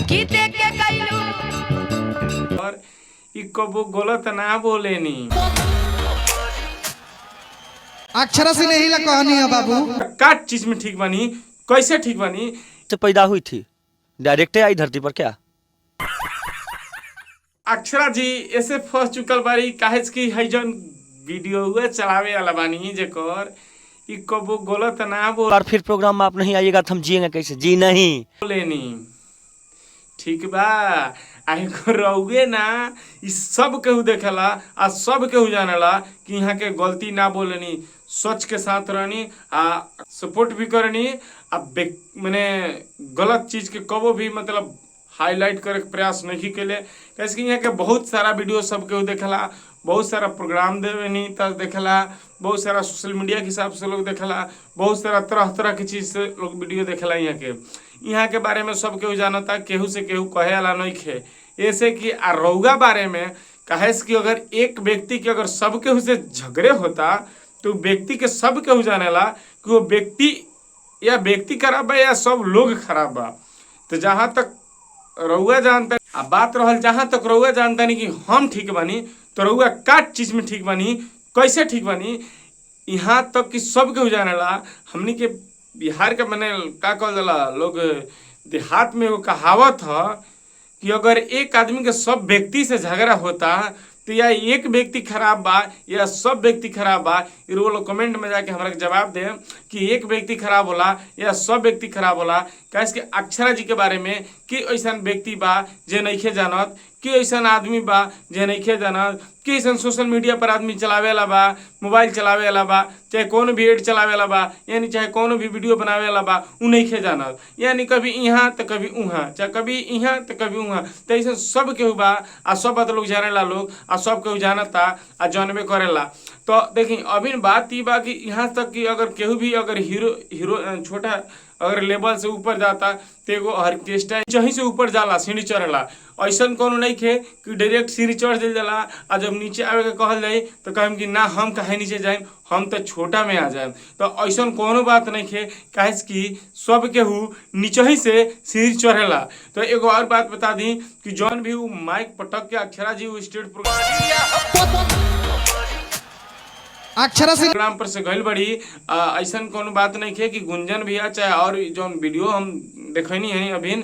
की देख के कैलू और ई कबो गलत ना बोलेनी। अक्षरा से नहीं ला कहानी है बाबू। का चीज में ठीक बनी, कैसे ठीक बनी? से पैदा हुई थी, डायरेक्ट आई धरती पर क्या? अक्षरा जी ऐसे फंस चुकल बारी काहे की है जन वीडियो हुए चलावे वाला बानी जेकर ई कबो गलत ना और फिर प्रोग्राम में आप नहीं आइएगा तो हम जिएंगे कैसे? जी नहीं। बोलेनी। ठीक बा, आए को रहुए ना ई सब केहू देखेला आ सब केहू जानेला कि यहाँ के गलती ना बोलेनी, सच के साथ रहनी आ सपोर्ट भी करनी आ मने गलत चीज के कबो भी मतलब हाईलाइट करे के प्रयास नहीं केले। कैसे कि यहाँ के बहुत सारा वीडियो सब केहू देखेला, बहुत सारा प्रोग्राम देवेनी तक देखेला, बहुत सारा सोशल मीडिया के हिसाब से लोग देखेला, बहुत सारा तरह तरह की चीज से लोग वीडियो देखेला। यहाँ के बारे में सब केहू जानता, केहू से केहू कहे वाला नहीं खे। ऐसे कि रउआ बारे में कहे कि अगर एक व्यक्ति के अगर सब केहू से झगड़े होता तो व्यक्ति के सब केहू जानेला कि वो व्यक्ति या व्यक्ति खराब बा या सब लोग खराब बा। तो जहाँ तक रउआ जानता बात रहल, जहाँ तक रउआ जानता नहीं कि हम ठीक बनी तो रउआ का चीज में ठीक बनी, कैसे ठीक बनी, यहाँ तक कि सब केहू जानेला। हमनी के बिहार के मने का कहल जाला लोग देहात में वो कहावत है कि अगर एक आदमी के सब व्यक्ति से झगड़ा होता तो या एक व्यक्ति खराब बा या सब व्यक्ति खराब बा। वो लोग कमेंट में जाके हमरा के जवाब दे कि एक व्यक्ति खराब होला या सब व्यक्ति खराब होला। कैसे कि अक्षरा जी के बारे में कि ऐसा व्यक्ति बा जे नइखे जानत, कि ऐसा आदमी बा जे नइखे जानत, कि ऐसा सोशल मीडिया पर आदमी चलावे वाला बा, मोबाइल चलावे वाला बा, चाहे कोनो भी एड चलावे वाला बा, यानी चाहे कोनो भी वीडियो बनावे वाला बा, उ नइखे जानत। यानी कभी यहाँ तो कभी उहाँ, चाहे कभी यहाँ तो कभी उहाँ। तो ऐसा सब केहू बा आ सब बात लोग जानेला लोग आ सब केहू जानता आ जानबे करेला। तो देखी अभी बात ई बा कि यहाँ तक कि अगर केहू भी अगर हीरो छोटा अगर लेवल से ऊपर जाता तो एगो ऑर्केस्ट्रा जहीं से ऊपर जाला सीढ़ी चढ़ेला। ऐसा कोनो नहीं खे कि डायरेक्ट सीढ़ी चढ़ दिल जाला आ जब नीचे आवे के कहल जाए तो कहम कि ना हम काहे नीचे जाए, हम तो छोटा में आ जाए। तो ऐसा कोनो बात नहीं खे, काहे कि सब केहू नीचे ही से सीढ़ी चढ़ेला। तो एगो और बात बता दी कि जौन भी वो माइक पटक के अक्षरा जी वो स्टेट प्रोग्राम पर से गइल बड़ी, ऐसा कोनो बात नहीं है कि गुंजन भैया चाहे और जो वीडियो हम देखनी है अभी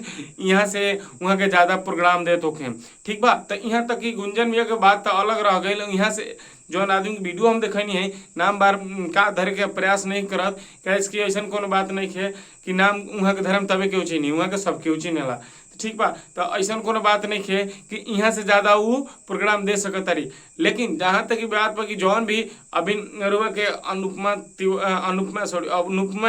यहाँ से वहाँ के ज़्यादा प्रोग्राम देते होके। ठीक बा, तो यहाँ तक कि गुंजन भैया के बात तो अलग रह गई। यहाँ से जो आदमी की वीडियो हम देखनी है नाम बार का धरे के प्रयास नहीं करत, कैसे कि ऐसा कोनो बात नहीं है कि नाम वहाँ के धर्म तबे के उची नहीं, वहाँ के सबके उची नेला। ठीक बा, तो ऐसा कोनो बात नहीं है कि यहाँ से ज़्यादा वो प्रोग्राम दे सकतारी। लेकिन जहाँ तक की बात बा कि जौन भी अभी रुआ के अनुपमा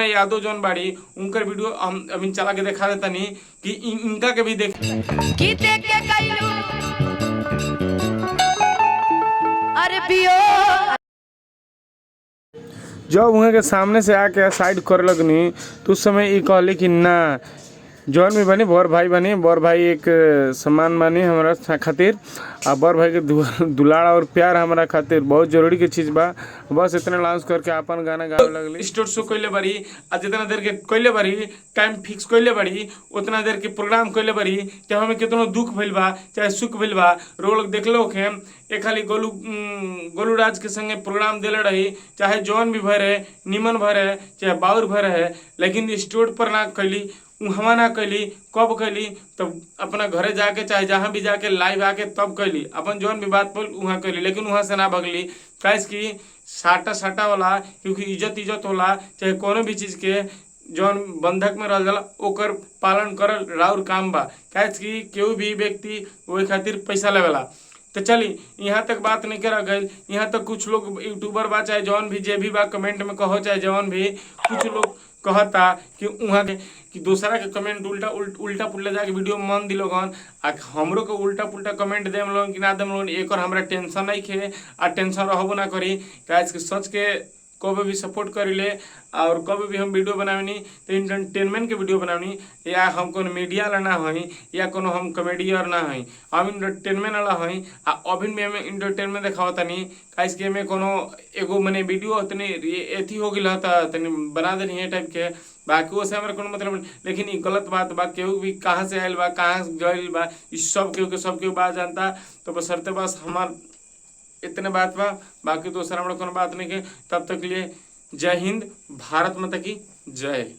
यादव जौन बाड़ी उनकर वीडियो हम अभी चला के दिखा देता नहीं कि इनका के भी देख की देख के कैलू अरे पियो जब वहाँ के सामने से आके साइड कर लगनी तो उस समय ये कहले कि ना जौन भी बनी बड़ भाई बनी, बड़ भाई एक सम्मान बनी हमारा खातिर आ बड़ भाई के दुलार और प्यार हमारा खातिर बहुत जरूरी के चीज़ बा। बस इतने लॉन्च करके अपन गाना गावे लगली। स्टेट शो कैले बारी आ जितना देर के कैले बारी टाइम फिक्स कैले बारी उतना देर के प्रोग्राम कैले बारी, चाहे हमें कितनो दुख भइल बा चाहे सुख भइल बा। रो लोग देखलो के एक खाली गोलू राज के संगे प्रोग्राम दिले रही, चाहे जौन भी भरे निमन भरे चाहे बाउर भरे है, लेकिन स्टेट पर ना कैली, हवा ना कैली। कब कैली तब अपना घरे जाके चाहे जहाँ भी जाके लाइव आके तब कैली, अपन जौन भी बात बोल वहाँ कैली, लेकिन वहाँ से ना भगली। कैसे कि साटा वाला क्योंकि इज्जत होला, चाहे कोनो भी चीज़ के जौन बंधक में रह जाला ओकर पालन करल राउर काम बा। कैसे कि केहू भी व्यक्ति वही खातिर पैसा लेवेला। तो चली यहाँ तक बात नहीं करा गई। यहाँ तक कुछ लोग यूट्यूबर बा चाहे जौन भी जे भी बा कमेंट में कहो, चाहे जौन भी कुछ लोग कहता कि वहाँ के कि दूसरा के कमेंट उल्टा पुल्टा जाके वीडियो में मन दिलोगन आ हमरो के उल्टा पुल्टा कमेंट देम लोगन कि ना देम लोगन, एक और हमरा टेंशन नहीं खे आ टेंशन रहबो ना करी। काहे कि सच के कभी भी सपोर्ट करीले और कभी भी हम वीडियो बनावनी तो इंटरटेनमेंट के वीडियो बनावनी, या हम कोनो मीडिया वाला ना हई या कोनो हम कॉमेडियर ना हई, हम इंटरटेनमेंट वाला हई। आ अभी भी हमें इंटरटेनमेंट देखावतनी काहे कि हमें कोनो एगो मने वीडियो तनी एथी हो गई तनी बना देनी है टाइप के बाकी वो से हमारे कोनो मतलब नहीं। लेकिन ये गलत बात बा, केहू भी कहाँ से आयल बा, कहाँ से गइल बा, ई सब केहू के सब केहू बात जानता। तो बसरते बस हमार इतने बात बा, बाकी दूसरा हमरा कोनो बात नहीं के। तब तक के लिए जय हिंद, भारत माता की जय।